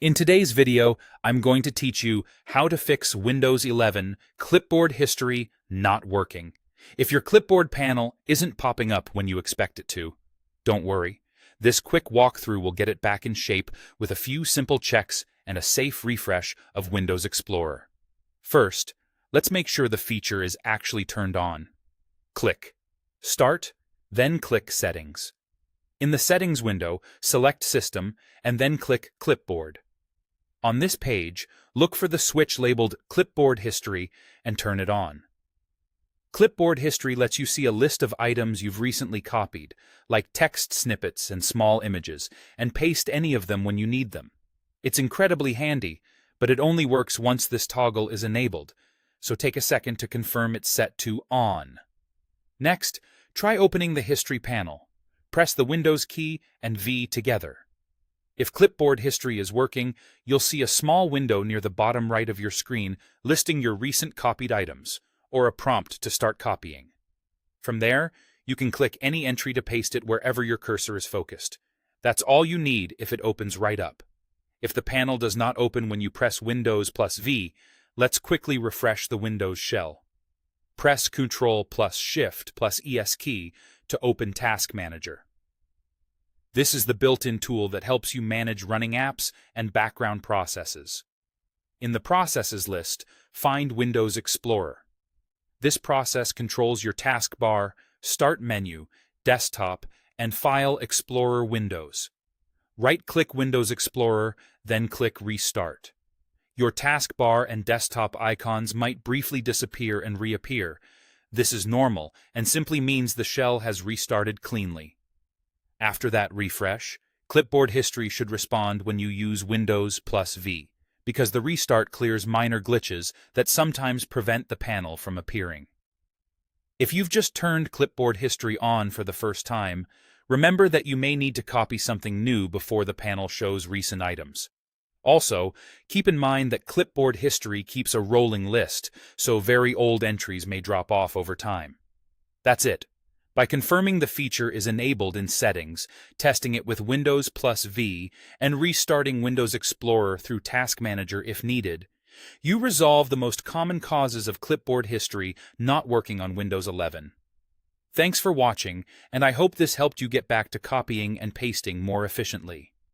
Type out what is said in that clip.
In today's video, I'm going to teach you how to fix Windows 11 clipboard history not working. If your clipboard panel isn't popping up when you expect it to, don't worry. This quick walkthrough will get it back in shape with a few simple checks and a safe refresh of Windows Explorer. First, let's make sure the feature is actually turned on. Click Start, then click Settings. In the Settings window, select System and then click Clipboard. On this page, look for the switch labeled Clipboard History and turn it on. Clipboard History lets you see a list of items you've recently copied, like text snippets and small images, and paste any of them when you need them. It's incredibly handy, but it only works once this toggle is enabled, so take a second to confirm it's set to On. Next, try opening the History panel. Press the Windows key and V together. If Clipboard History is working, you'll see a small window near the bottom right of your screen listing your recent copied items, or a prompt to start copying. From there, you can click any entry to paste it wherever your cursor is focused. That's all you need if it opens right up. If the panel does not open when you press Windows plus V, let's quickly refresh the Windows shell. Press Ctrl plus Shift plus ES key to open Task Manager. This is the built-in tool that helps you manage running apps and background processes. In the Processes list, find Windows Explorer. This process controls your taskbar, Start menu, Desktop, and File Explorer windows. Right-click Windows Explorer, then click Restart. Your taskbar and desktop icons might briefly disappear and reappear. This is normal and simply means the shell has restarted cleanly. After that refresh, Clipboard History should respond when you use Windows plus V, because the restart clears minor glitches that sometimes prevent the panel from appearing. If you've just turned Clipboard History on for the first time, remember that you may need to copy something new before the panel shows recent items. Also, keep in mind that Clipboard History keeps a rolling list, so very old entries may drop off over time. That's it. By confirming the feature is enabled in Settings, testing it with Windows plus V, and restarting Windows Explorer through Task Manager if needed, you resolve the most common causes of Clipboard History not working on Windows 11. Thanks for watching, and I hope this helped you get back to copying and pasting more efficiently.